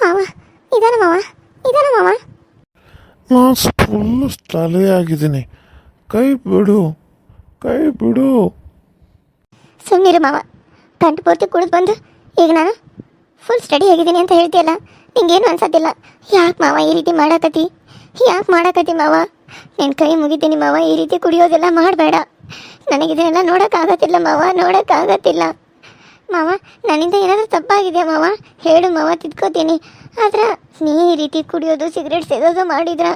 ಮಾವ ಇದಾನ ಮಾವ ಇದಾನ ಮಾವ. ನಾನು ಫುಲ್ಲು ತಲೆಯಾಗಿದ್ದೀನಿ. ಕೈ ಬಿಡು, ಕೈ ಬಿಡು. ಸುಮ್ಮನಿರು ಮಾವ. ಗಂಟು ಪೂರ್ತಿ ಕುಡಿದು ಬಂದು ಈಗ ನಾನು ಫುಲ್ ಸ್ಟಡಿ ಆಗಿದ್ದೀನಿ ಅಂತ ಹೇಳ್ತೀಯಲ್ಲ, ನಿಂಗೇನು ಅನ್ಸತ್ತಿಲ್ಲ. ಯಾಕೆ ಮಾವ ಈ ರೀತಿ ಮಾಡಾಕತ್ತಿ? ಯಾಕೆ ಮಾಡಾಕತ್ತಿ ಮಾವ? ನಿನ್ನ ಕೈ ಮುಗಿತೀನಿ ಮಾವ, ಈ ರೀತಿ ಕುಡಿಯೋದೆಲ್ಲ ಮಾಡಬೇಡ. ನನಗಿದನ್ನೆಲ್ಲ ನೋಡೋಕ್ಕಾಗತ್ತಿಲ್ಲ ಮಾವ, ನೋಡೋಕ್ಕಾಗತ್ತಿಲ್ಲ ಮಾವ. ನನ್ನಿಂದ ಏನಾದರೂ ತಪ್ಪಾಗಿದೆ ಮಾವ? ಹೇಳು ಮಾವ, ತಿದ್ಕೋತೀನಿ. ಆದ್ರೆ ನೀ ಈ ರೀತಿ ಕುಡಿಯೋದು ಸಿಗರೇಟ್ ಸೇದೋದು ಮಾಡಿದ್ರ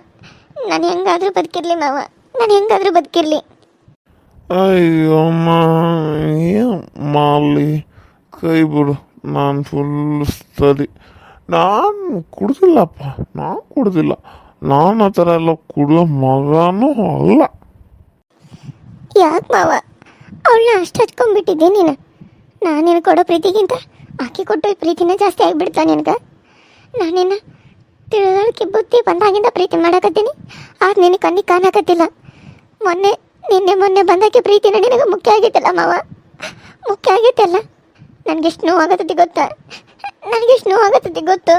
ನಾನು ಹೆಂಗಾದರೂ ಬದುಕಿರ್ಲಿ ಮಾವ, ನಾನು ಹೆಂಗಾದರೂ ಬದುಕಿರ್ಲಿ. ಅಯ್ಯೋ ಮಾಲಿ, ಕೈ ಬಿಡು. ನಾನು ಫುಲ್ ಸ್ಟಡಿ. ನಾನು ಕುಡ್ದಿಲ್ಲಪ್ಪ, ನಾನು ಕುಡ್ದಿಲ್ಲ. ನಾನು ಆ ಥರ ಎಲ್ಲ ಕುಡಿಯೋ ಮಗನೂ ಅಲ್ಲ. ಯಾಕೆ ಮಾವ ಅವಳನ್ನ ಅಷ್ಟು ಹಚ್ಕೊಂಡ್ಬಿಟ್ಟಿದ್ದೆ ನೀನು? ನಾನೇನು ಕೊಡೋ ಪ್ರೀತಿಗಿಂತ ಆಕೆ ಕೊಟ್ಟೋ ಪ್ರೀತಿನೇ ಜಾಸ್ತಿ ಆಗಿಬಿಡ್ತಾ ನಿನಗೆ? ನಾನೇನು ತಿಳುವಳಿಕೆ ಬುದ್ಧಿ ಬಂದಾಗಿಂದ ಪ್ರೀತಿ ಮಾಡಕತ್ತೀನಿ, ಆದ್ರೆ ನಿನಗೆ ಕಣ್ಣಿಗೆ ಕಾಣಕತ್ತಿಲ್ಲ. ಮೊನ್ನೆ ಬಂದಕ್ಕೆ ಪ್ರೀತಿನ ನಿನಗೆ ಮುಖ್ಯ ಆಗಿತ್ತಲ್ಲ ಮಾವ, ಮುಖ್ಯ ಆಗಿತ್ತಲ್ಲ. ನನಗೆಷ್ಟು ನೋವಾಗತ್ತತಿ ಗೊತ್ತಾ? ನನಗೆಷ್ಟು ನೋವಾಗತ್ತತಿ ಗೊತ್ತು?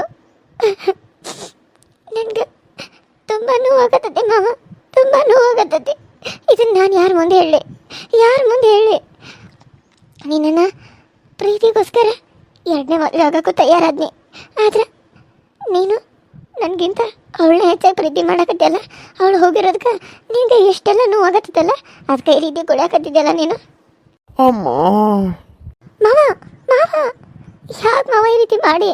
ನನಗೆ ತುಂಬ ನೋವಾಗತ್ತತಿ ಮಾವ, ತುಂಬ ನೋವಾಗತ್ತತಿ. ಇದನ್ನು ನಾನು ಯಾರ ಮುಂದೆ ಹೇಳಿ, ಯಾರ ಮುಂದೆ ಹೇಳಿ? ನಿನ್ನನ್ನು ಪ್ರೀತಿಗೋಸ್ಕರ 2ನೇ ಮದುವೆ ಆಗೋಕ್ಕೂ ತಯಾರಾದ್ನಿ. ಆದರೆ ನೀನು ನನಗಿಂತ ಅವಳನ್ನ ಹೆಚ್ಚಾಗಿ ಪ್ರೀತಿ ಮಾಡಕತ್ತಿಯಲ್ಲ. ಅವಳು ಹೋಗಿರೋದಕ್ಕೆ ನಿನಗೆ ಎಷ್ಟೆಲ್ಲ ನೋವಾಗತ್ತಲ್ಲ, ಅದಕ್ಕೆ ಈ ರೀತಿ ಕುಡಿಯಾಕತ್ತಿದ್ದೆಲ್ಲ ನೀನು. ಅಮ್ಮ ಮಾವ ಮಾವ, ಯಾಕೆ ಮಾವ ಈ ರೀತಿ ಮಾಡಿ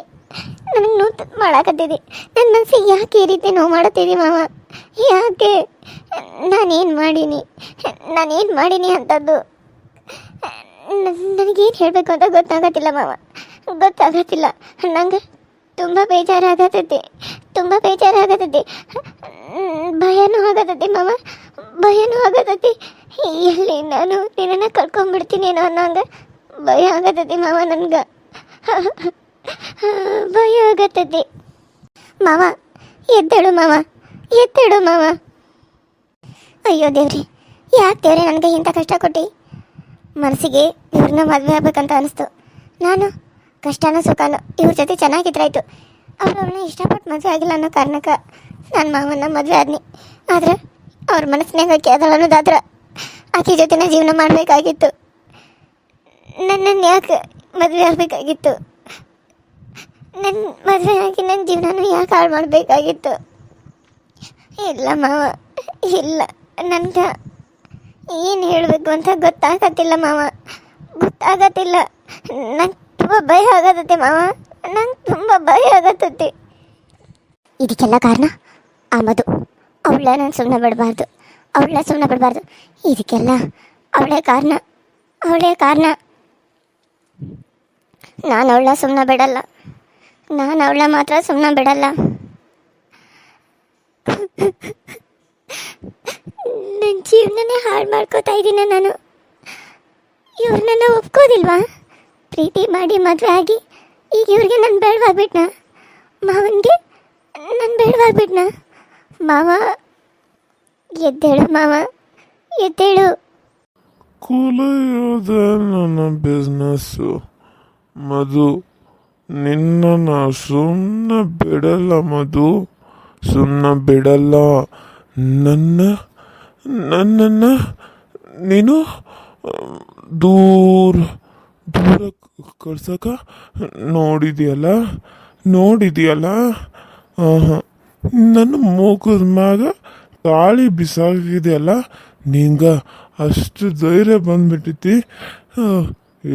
ನನಗೆ ನೋವು ಮಾಡಾಕತ್ತಿದ್ದಿ? ನನ್ನ ಮನಸ್ಸಿಗೆ ಯಾಕೆ ಈ ರೀತಿ ನೋವು ಮಾಡತ್ತಿದ್ದಿ ಮಾವ? ಯಾಕೆ? ನಾನೇನು ಮಾಡೀನಿ ಅಂಥದ್ದು? ನನಗೇನು ಹೇಳಬೇಕು ಅಂತ ಗೊತ್ತಾಗತ್ತಿಲ್ಲ ಮಾವ, ಗೊತ್ತಾಗತ್ತಿಲ್ಲ. ನಂಗೆ ತುಂಬ ಬೇಜಾರಾಗತ್ತೈತಿ, ತುಂಬ ಬೇಜಾರಾಗತ್ತೈತಿ. ಭಯನೂ ಆಗತ್ತೈತಿ ಮಾವ, ಭಯನೂ ಆಗತ್ತೈತಿ. ಎಲ್ಲಿ ನಾನು ನಿನ್ನನ್ನು ಕಳ್ಕೊಂಡ್ಬಿಡ್ತೀನೇನೋ ಅನ್ನೋಂಗೆ ಭಯ ಆಗತ್ತೈತಿ ಮಾವ, ನನಗೆ ಭಯ ಆಗತ್ತೈತಿ. ಮಾವ ಎದ್ದೇಳು ಮಾವ, ಎದ್ದೇಳು ಮಾವ. ಅಯ್ಯೋ ದೇವ್ರಿ, ಯಾಕೆ ದೇವ್ರೆ ನನಗೆ ಇಂಥ ಕಷ್ಟ ಕೊಟ್ಟು? ಮನಸ್ಸಿಗೆ ಇವ್ರನ್ನ ಮದುವೆ ಆಗ್ಬೇಕಂತ ಅನಿಸ್ತು. ನಾನು ಕಷ್ಟನೋ ಸುಖನೋ ಇವ್ರ ಜೊತೆ ಚೆನ್ನಾಗಿದ್ರಾಯ್ತು. ಅವ್ರನ್ನ ಇಷ್ಟಪಟ್ಟು ಮದುವೆ ಆಗಿಲ್ಲ ಅನ್ನೋ ಕಾರಣಕ್ಕೆ ನನ್ನ ಮಾವನ್ನ ಮದುವೆ ಆದ್ನಿ. ಆದರೆ ಅವ್ರ ಮನಸ್ಸಿನಾಗ ಆಕೆ ಅದಳ ಅನ್ನೋದಾದ್ರೆ ಆಕೆ ಜೊತೆನ ಜೀವನ ಮಾಡಬೇಕಾಗಿತ್ತು. ನನ್ನನ್ನು ಯಾಕೆ ಮದುವೆ ಆಗಬೇಕಾಗಿತ್ತು? ನನ್ನ ಮದುವೆ ಆಗಿ ನನ್ನ ಜೀವನನೂ ಯಾಕೆ ಹಾಳು ಮಾಡಬೇಕಾಗಿತ್ತು? ಇಲ್ಲ ಮಾವ, ಇಲ್ಲ. ನನಗೆ ಏನು ಹೇಳಬೇಕು ಅಂತ ಗೊತ್ತಾಗತ್ತಿಲ್ಲ ಮಾವ, ಗೊತ್ತಾಗತ್ತಿಲ್ಲ. ನಂಗೆ ತುಂಬ ಭಯ ಆಗತ್ತೆ ಮಾವ, ನಂಗೆ ತುಂಬ ಭಯ ಆಗತ್ತೆ. ಇದಕ್ಕೆಲ್ಲ ಕಾರಣ ಆ ಮಧು. ಅವಳ ನಾನು ಸುಮ್ಮನೆ ಬಿಡಬಾರ್ದು, ಇದಕ್ಕೆಲ್ಲ ಅವಳೇ ಕಾರಣ. ನಾನು ಅವಳನ್ನ ಸುಮ್ಮನೆ ಬಿಡಲ್ಲ, ನಾನು ಅವಳನ್ನ ಮಾತ್ರ ಸುಮ್ಮನೆ ಬಿಡಲ್ಲ. ನನ್ನ ಜೀವನನೇ ಹಾಳು ಮಾಡ್ಕೋತಾ ಇದ್ದೀನಿ ನಾನು. ಇವ್ರು ನನ್ನ ಒಪ್ಕೋದಿಲ್ವಾ? ಪ್ರೀತಿ ಮಾಡಿ ಮದುವೆ ಆಗಿ ಈಗ ಇವ್ರಿಗೆ ನಾನು ಬೇಡವಾಗ್ಬಿಟ್ನಾ? ಮಾವನಿಗೆ ನಾನು ಬೇಡವಾಗ್ಬಿಟ್ನಾ? ಮಾವ ಎದ್ದೇಳು ಮಾವ, ಎದ್ದೇಳು. ಕುಲಿಯೋದೆ ನನ್ನ ಬಿಸ್ನೆಸ್ಸು ಮಧು. ನಿನ್ನ ಸುಮ್ಮನೆ ಬಿಡಲ್ಲ ಮಧು, ಸುಮ್ಮನೆ ಬಿಡಲ್ಲ. ನನ್ನನ್ನು ನೀನು ದೂರ ಕಳ್ಸಕ ನೋಡಿದೆಯಲ್ಲ. ನನ್ನ ಮೂಗದ ಮ್ಯಾಗ ಗಾಳಿ ಬಿಸಾಗಿದೆಯಲ್ಲ, ನಿಂಗೆ ಅಷ್ಟು ಧೈರ್ಯ ಬಂದ್ಬಿಟ್ಟೈತಿ.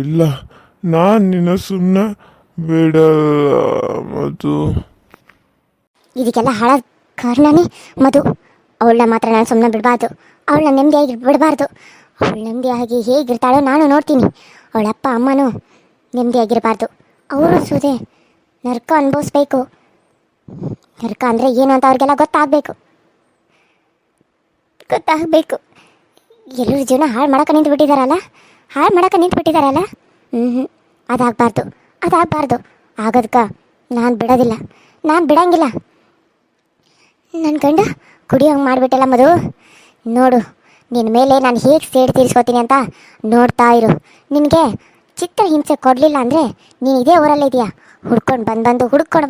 ಇಲ್ಲ, ನಾನು ನಿನ್ನ ಸುಮ್ಮನೆ ಬಿಡಲ್ಲ ಮಧು. ಇದಕ್ಕೆಲ್ಲ ಹಾಳಾದ ಕಾರಣನೇ ಮಧು. ಅವಳನ್ನ ಮಾತ್ರ ನಾನು ಸುಮ್ಮನೆ ಬಿಡಬಾರ್ದು, ಅವಳನ್ನ ನೆಮ್ಮದಿಯಾಗಿ ಬಿಡಬಾರ್ದು. ಅವಳು ನೆಮ್ಮದಿಯಾಗಿ ಹೇಗಿರ್ತಾಳೋ ನಾನು ನೋಡ್ತೀನಿ. ಅವಳ ಅಪ್ಪ ಅಮ್ಮನೂ ನೆಮ್ಮದಿಯಾಗಿರಬಾರ್ದು. ಅವರು ಸುದೆ ನರ್ಕ ಅನುಭವಿಸ್ಬೇಕು. ನರ್ಕ ಅಂದರೆ ಏನು ಅಂತ ಅವ್ರಿಗೆಲ್ಲ ಗೊತ್ತಾಗಬೇಕು. ಎಲ್ಲರ ಜೀವನ ಹಾಳು ಮಾಡೋಕೆ ನಿಂತುಬಿಟ್ಟಿದ್ದಾರಲ್ಲ. ಅದಾಗಬಾರ್ದು. ಆಗೋದಕ್ಕೆ ನಾನು ಬಿಡಂಗಿಲ್ಲ. ನನ್ನ ಗಂಡ ಕುಡಿಯೋಂಗೆ ಮಾಡಿಬಿಟ್ಟಲ್ಲ ಮಧು. ನೋಡು, ನಿನ್ನ ಮೇಲೆ ನಾನು ಹೇಗೆ ಸೇಡು ತೀರಿಸ್ಕೋತೀನಿ ಅಂತ ನೋಡ್ತಾ ಇರು. ನಿನಗೆ ಚಿತ್ರ ಹಿಂಸೆ ಕೊಡಲಿಲ್ಲ ಅಂದರೆ ನೀನು ಇದೇ ಊರಲ್ಲೇ ಇದೆಯಾ, ಹುಡ್ಕೊಂಡು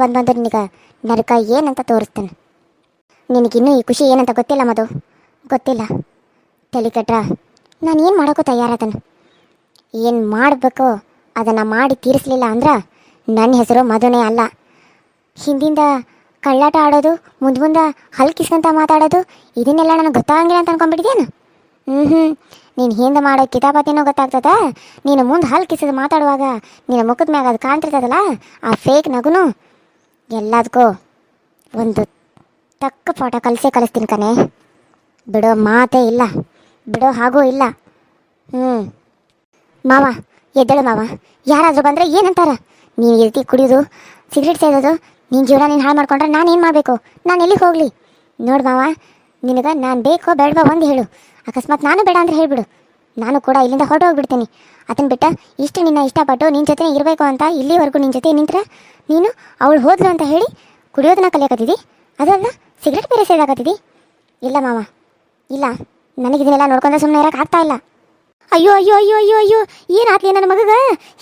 ಬಂದು ನಿನಗೆ ನರಕ ಏನಂತ ತೋರಿಸ್ತೇನೆ. ನಿನಗಿನ್ನೂ ಈ ಖುಷಿ ಏನಂತ ಗೊತ್ತಿಲ್ಲ ಮಧು, ಗೊತ್ತಿಲ್ಲ. ತಲೆ ಕೆಟ್ರ ನಾನು ಏನು ಮಾಡೋಕ್ಕೂ ತಯಾರದನು. ಏನು ಮಾಡಬೇಕೋ ಅದನ್ನು ಮಾಡಿ ತೀರಿಸಲಿಲ್ಲ ಅಂದ್ರೆ ನನ್ನ ಹೆಸರು ಮಧುನೇ ಅಲ್ಲ. ಹಿಂದಿಂದ ಕಳ್ಳಾಟ ಆಡೋದು, ಮುಂದೆ ಹಲ್ಕಿಸ್ಕೊಂತ ಮಾತಾಡೋದು, ಇದನ್ನೆಲ್ಲ ನನಗೆ ಗೊತ್ತಾಗಂಗಿಲ್ಲ ಅಂತ ಅನ್ಕೊಂಡ್ಬಿಟ್ಟಿದ್ದೇನು? ನೀನು ಹಿಂದೆ ಮಾಡೋ ಕಿತಾಪತಿನೂ ಗೊತ್ತಾಗ್ತದ. ನೀನು ಮುಂದೆ ಹಲ್ಕಿಸಿದ ಮಾತಾಡುವಾಗ ನಿನ್ನ ಮುಖದ ಮ್ಯಾಗ ಅದು ಕಾಣ್ತಿರ್ತದಲ್ಲ, ಆ ಫೇಕ್ ನಗುನು ಎಲ್ಲದಕ್ಕೂ ಒಂದು ತಕ್ಕ ಪಾಠ ಕಲಿಸ್ತೀನಿ ಕಣೆ. ಬಿಡೋ ಮಾತೇ ಇಲ್ಲ, ಬಿಡೋ ಹಾಗೂ ಇಲ್ಲ. ಮಾವ ಎದ್ದೇಳು ಮಾವ. ಯಾರಾದರೂ ಬಂದರೆ ಏನಂತಾರ? ನೀನು ಈ ರೀತಿ ಕುಡಿಯೋದು, ಸಿಗರೇಟ್ ಸೇದೋದು, ನಿನ್ನ ಜೀವನ ನೀನು ಹಾಳು ಮಾಡ್ಕೊಂಡ್ರೆ ನಾನು ಏನು ಮಾಡಬೇಕು? ನಾನು ಎಲ್ಲಿಗೆ ಹೋಗಲಿ? ನೋಡು ಮಾವ, ನಿನಗೆ ನಾನು ಬೇಕೋ ಬೇಡವಾ ಒಂದು ಹೇಳು. ಅಕಸ್ಮಾತ್ ನಾನು ಬೇಡ ಅಂದರೆ ಹೇಳಿಬಿಡು, ನಾನು ಕೂಡ ಇಲ್ಲಿಂದ ಹೊರಟೋಗ್ಬಿಡ್ತೀನಿ. ಅದನ್ನು ಬಿಟ್ಟು ಇಷ್ಟು ನಿನ್ನ ಇಷ್ಟಪಟ್ಟು ನಿನ್ನ ಜೊತೆ ಇರಬೇಕು ಅಂತ ಇಲ್ಲಿವರೆಗೂ ನಿನ್ನ ಜೊತೆ ನಿಂತ್ರೆ ನೀನು ಅವಳು ಹೋದ್ಲು ಅಂತ ಹೇಳಿ ಕುಡಿಯೋದನ್ನ ಕಲಿಯಾಕತ್ತಿದ್ದಿ, ಅದಲ್ಲ ಸಿಗರೇಟ್ ಬೇರೆ ಸೇದಾಕತ್ತಿದ್ದಿ. ಇಲ್ಲ ಮಾವ, ಇಲ್ಲ, ನನಗಿದನ್ನೆಲ್ಲ ನೋಡ್ಕೊಂಡ್ರೆ ಸುಮ್ಮನೆ ಇರೋಕೆ ಆಗ್ತಾ ಇಲ್ಲ. ಅಯ್ಯೋ ಅಯ್ಯೋ ಅಯ್ಯೋ ಅಯ್ಯೋ ಅಯ್ಯೋ ಏನಾಗ್ಲಿ ನನ್ನ ಮಗಗ?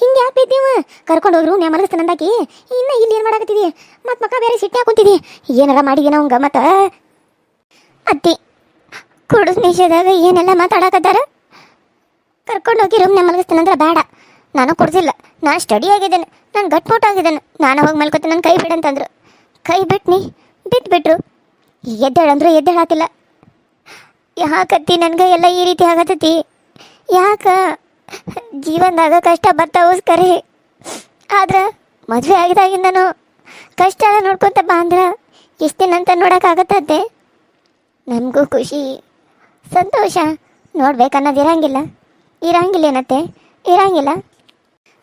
ಹಿಂಗೆ ಯಾಕೆ ಬೇತೀವ? ಕರ್ಕೊಂಡು ಹೋದ್ರು ನ್ಯಾ ಮಲಗಿಸ್ತಾನಂದಾಕಿ ಇನ್ನು ಇಲ್ಲಿ ಏನು ಮಾಡಾಕತ್ತಿದಿ? ಮತ್ತು ಮಕ್ಕ ಬೇರೆ ಸಿಟ್ಟೆ ಹಾಕೊಂತಿದಿ. ಏನಾರ ಮಾಡಿದೀನ ಅವಂಗ? ಮತ್ತು ಅತ್ತಿ ಕುಡಿಸ್ ನಿಷೇಧಾಗ ಏನೆಲ್ಲ ಮಾತಾಡಕತ್ತಾರ? ಕರ್ಕೊಂಡು ಹೋಗಿ ರೂಮ್ನ ಮಲಗಿಸ್ತಾನಂದ್ರೆ ಬೇಡ. ನಾನು ಕುಡ್ದಿಲ್ಲ, ನಾನು ಸ್ಟಡಿ ಆಗಿದ್ದೇನೆ, ನಾನು ಗಟ್ಮುಟ್ಟಾಗಿದ್ದೇನೆ, ನಾನು ಹೋಗಿ ಮಲ್ಕೋತೀನಿ, ನನ್ನ ಕೈ ಬಿಡಂತಂದ್ರು. ಕೈ ಬಿಟ್ನಿ, ಬಿಟ್ಬಿಟ್ರು. ಎದ್ದೇಳಂದ್ರು ಎದ್ದೇಳಾತಿಲ್ಲ. ಯಾಕತ್ತಿ ನನಗೆ ಎಲ್ಲ ಈ ರೀತಿ ಆಗತ್ತತಿ? ಯಾಕೆ ಜೀವನದಾಗ ಕಷ್ಟ ಬರ್ತಾವು ಕರೆ, ಆದ್ರೆ ಮದುವೆ ಆಗಿದಾಗಿಂದನು ಕಷ್ಟ ನೋಡ್ಕೊತ ಬಾ ಅಂದ್ರೆ ಎಷ್ಟು ದಿನ ಅಂತ ನೋಡೋಕ್ಕಾಗತ್ತದ್ದೆ? ನನಗೂ ಖುಷಿ ಸಂತೋಷ ನೋಡ್ಬೇಕನ್ನೋದು ಇರಂಗಿಲ್ಲೇನತ್ತೆ? ಇರಂಗಿಲ್ಲ.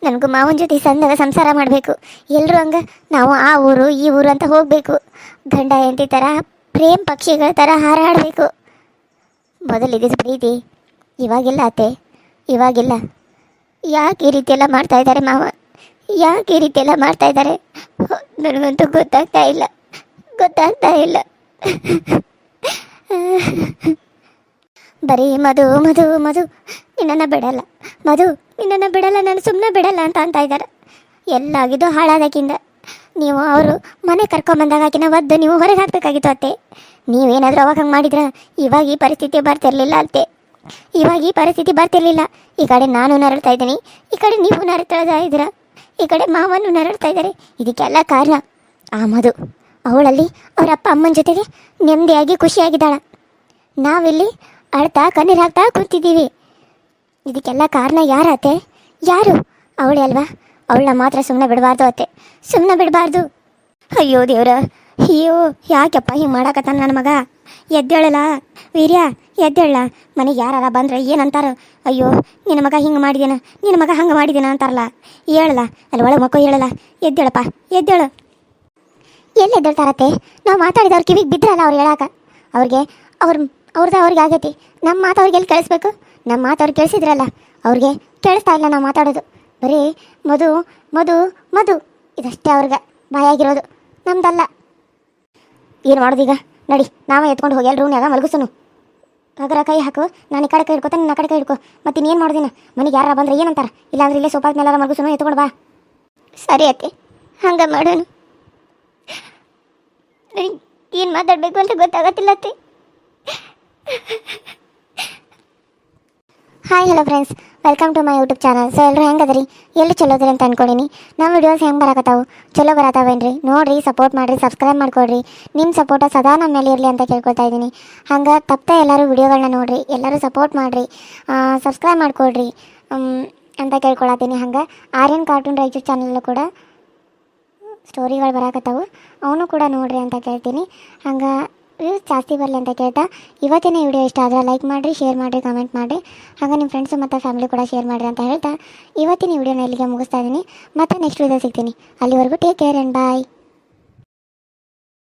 ನನಗೂ ಮಾವನ ಜೊತೆ ಸಂದಾಗ ಸಂಸಾರ ಮಾಡಬೇಕು. ಎಲ್ಲರೂ ಹಂಗೆ ನಾವು ಆ ಊರು ಈ ಊರು ಅಂತ ಹೋಗಬೇಕು. ಗಂಡ ಹೆಂಡತಿ ಥರ ಪ್ರೇಮ್ ಪಕ್ಷಿಗಳ ಥರ ಹಾರಾಡಬೇಕು. ಮೊದಲಿದ್ದ ಪ್ರೀತಿ ಇವಾಗಿಲ್ಲ ಅತ್ತೆ, ಇವಾಗಿಲ್ಲ. ಯಾಕೆ ಈ ರೀತಿ ಎಲ್ಲ ಮಾಡ್ತಾ ಇದ್ದಾರೆ ಮಾವ? ಯಾಕೆ ಈ ರೀತಿ ಎಲ್ಲ ಮಾಡ್ತಾ ಇದ್ದಾರೆ? ನನಗಂತೂ ಗೊತ್ತಾಗ್ತಾ ಇಲ್ಲ. ಬರೀ ಮಧು ಮಧು ಮಧು ನಿನ್ನನ್ನು ಬಿಡಲ್ಲ, ಮಧು ನಿನ್ನನ್ನು ಬಿಡಲ್ಲ, ನಾನು ಸುಮ್ಮನೆ ಬಿಡಲ್ಲ ಅಂತ ಇದ್ದಾರೆ. ಎಲ್ಲಾಗಿದ್ದು ಹಾಳಾದಕ್ಕಿಂದ. ನೀವು ಅವರು ಮನೆ ಕರ್ಕೊಂಬಂದಾಗ ಆಕಿನ ಒದ್ದು ನೀವು ಹೊರಗೆ ಹಾಕಬೇಕಾಗಿತ್ತು ಅತ್ತೆ. ನೀವೇನಾದರೂ ಅವಾಗ ಹಂಗೆ ಮಾಡಿದ್ರೆ ಇವಾಗ ಈ ಪರಿಸ್ಥಿತಿ ಬರ್ತಿರ್ಲಿಲ್ಲ ಅತ್ತೆ. ಇವಾಗ ಈ ಪರಿಸ್ಥಿತಿ ಬರ್ತಿರ್ಲಿಲ್ಲ. ಈ ಕಡೆ ನಾನು ನರಳ್ತಾ ಇದ್ದೀನಿ, ಈ ಕಡೆ ನೀವು ನರಳ್ತಾ ಇದ್ದೀರಾ, ಈ ಕಡೆ ಮಾವನ್ನು ನರಳ್ತಾ ಇದ್ದಾರೆ. ಇದಕ್ಕೆಲ್ಲ ಕಾರಣ ಆ ಮಧು. ಅವಳಲ್ಲಿ ಅವರ ಅಪ್ಪ ಅಮ್ಮನ ಜೊತೆಗೆ ನೆಮ್ಮದಿಯಾಗಿ ಖುಷಿಯಾಗಿದ್ದಾಳ. ನಾವಿಲ್ಲಿ ಅಳ್ತಾ ಕಣ್ಣೀರು ಹಾಕ್ತಾ ಕೂತಿದ್ದೀವಿ. ಇದಕ್ಕೆಲ್ಲ ಕಾರಣ ಯಾರತ್ತೆ? ಯಾರು? ಅವಳೇ ಅಲ್ವಾ? ಅವಳನ್ನ ಮಾತ್ರ ಸುಮ್ಮನೆ ಬಿಡಬಾರ್ದು ಅತ್ತೆ, ಸುಮ್ಮನೆ ಬಿಡಬಾರ್ದು. ಅಯ್ಯೋ ದೇವ್ರ, ಅಯ್ಯೋ ಯಾಕೆಪ್ಪ ಹಿಂಗೆ ಮಾಡಾಕತ್ತಾನ ನನ್ನ ಮಗ? ಎದ್ದೇಳಲ್ಲ ವೀರ್ಯ, ಎದ್ದೇಳ. ಮನೆಗೆ ಯಾರ ಬಂದ್ರೆ ಏನಂತಾರ? ಅಯ್ಯೋ ನಿನ್ನ ಮಗ ಹಿಂಗೆ ಮಾಡಿದೇನ, ನಿನ್ನ ಮಗ ಹಂಗೆ ಮಾಡಿದೇನ ಅಂತಾರಲ್ಲ. ಹೇಳಲ್ಲ, ಅಲ್ಲಿ ಒಳಗೆ ಮಕ್ಕಳು ಹೇಳಲ್ಲ. ಎದ್ದೇಳಪ್ಪ, ಎದ್ದೇಳು. ಎಲ್ಲಿ ಎದ್ದೇಳ್ತಾರತ್ತೆ? ನಾವು ಮಾತಾಡಿದವ್ರ ಕಿವಿಗೆ ಬಿದ್ರಲ್ಲ ಅವ್ರು ಹೇಳಾಕ. ಅವ್ರಿಗೆ ಆಗೈತಿ. ನಮ್ಮ ಮಾತು ಅವ್ರಿಗೆ ಎಲ್ಲಿ ಕೇಳಿಸ್ಬೇಕು? ನಮ್ಮ ಮಾತು ಅವ್ರಿಗೆ ಕೇಳಿಸಿದ್ರಲ್ಲ, ಅವ್ರಿಗೆ ಕೇಳಿಸ್ತಾ ಇಲ್ಲ ನಾವು ಮಾತಾಡೋದು. ಬರೀ ಮಧು ಮಧು ಮಧು ಇದಷ್ಟೇ ಅವ್ರಿಗೆ ಬಾಯಾಗಿರೋದು, ನಮ್ದಲ್ಲ. ಏನು ಮಾಡೋದೀಗ? ನಡಿ, ನಾವೇ ಎತ್ಕೊಂಡು ಹೋಗಿ ಎಲ್ಲರೂ ರೂಮ್ನಾಗ ಮಲಗಿಸೋನು. ಹಗರ ಕೈ ಹಾಕು, ನಾನು ಈ ಕಡೆ ಕೈ ಹಿಡ್ಕೋತ ನಿನ್ನ ಕಡೆ ಕೈ ಹಿಡ್ಕೊ. ಮತ್ತು ಇನ್ನೇನು ಮಾಡೋದಿನ? ಮನೆಗೆ ಯಾರ ಬಂದ್ರೆ ಏನಂತಾರೆ? ಇಲ್ಲಾಂದ್ರೆ ಇಲ್ಲೇ ಸೋಫಾದ್ನೆಲ್ಲಾರ ಮಲಗಿಸೋನು, ಎತ್ಕೊಂಡು ಬಾ. ಸರಿ ಅತ್ತೆ, ಹಂಗೆ ಮಾಡೋನು. ಏನು ಮಾತಾಡಬೇಕು ಅಂತ ಗೊತ್ತಾಗತ್ತಿಲ್ಲ ಅತ್ತೆ. Hi hello friends, welcome to my YouTube channel. So ಎಲ್ಲರೂ ಹೆಂಗದ್ರಿ? ಎಲ್ಲಿ ಚಲೋದ್ರಿ ಅಂತ ಅಂದ್ಕೊಂಡಿನಿ. ನಮ್ಮ ವಿಡಿಯೋಸ್ ಹೆಂಗೆ ಬರಾಕತ್ತಾವು? ಚಲೋ ಬರತ್ತಾವೇನ್ರಿ? ನೋಡಿರಿ, ಸಪೋರ್ಟ್ ಮಾಡಿರಿ, ಸಬ್ಸ್ಕ್ರೈಬ್ ಮಾಡ್ಕೊಡ್ರಿ. ನಿಮ್ಮ ಸಪೋರ್ಟ ಸದಾ ನಮ್ಮ ಮೇಲೆ ಇರಲಿ ಅಂತ ಕೇಳ್ಕೊತಾ ಇದ್ದೀನಿ. ಹಂಗೆ ತಪ್ಪದೆ ಎಲ್ಲರೂ ವಿಡಿಯೋಗಳನ್ನ ನೋಡಿರಿ, ಎಲ್ಲರೂ ಸಪೋರ್ಟ್ ಮಾಡಿರಿ, ಸಬ್ಸ್ಕ್ರೈಬ್ ಮಾಡ್ಕೊಡ್ರಿ ಅಂತ ಕೇಳ್ಕೊಳತ್ತೀನಿ. ಹಂಗೆ ಆರ್ಯನ್ ಕಾರ್ಟೂನ್ ರಾಯಚೂರು ಚಾನಲ್ಲು ಕೂಡ ಸ್ಟೋರಿಗಳು ಬರಾಕತ್ತಾವು, ಅವನು ಕೂಡ ನೋಡಿರಿ ಅಂತ ಕೇಳ್ತೀನಿ. ಹಂಗೆ ವ್ಯೂಸ್ ಜಾಸ್ತಿ ಬರಲಿ ಅಂತ ಕೇಳ್ತಾ ಇವತ್ತಿನ ವಿಡಿಯೋ ಇಷ್ಟ ಆದರೆ ಲೈಕ್ ಮಾಡಿರಿ, ಶೇರ್ ಮಾಡಿರಿ, ಕಮೆಂಟ್ ಮಾಡಿರಿ. ಹಾಗೆ ನಿಮ್ಮ ಫ್ರೆಂಡ್ಸು ಮತ್ತು ಫ್ಯಾಮಿಲಿ ಕೂಡ ಶೇರ್ ಮಾಡಿರಿ ಅಂತ ಹೇಳ್ತಾ ಇವತ್ತಿನ ವಿಡಿಯೋನ ಇಲ್ಲಿಗೆ ಮುಗಿಸ್ತಾ ಇದ್ದೀನಿ. ಮತ್ತೆ ನೆಕ್ಸ್ಟ್ ವಿಡಿಯೋ ಸಿಗ್ತೀನಿ. ಅಲ್ಲಿವರೆಗೂ ಟೇಕ್ ಕೇರ್ ಆ್ಯಂಡ್ ಬಾಯ್.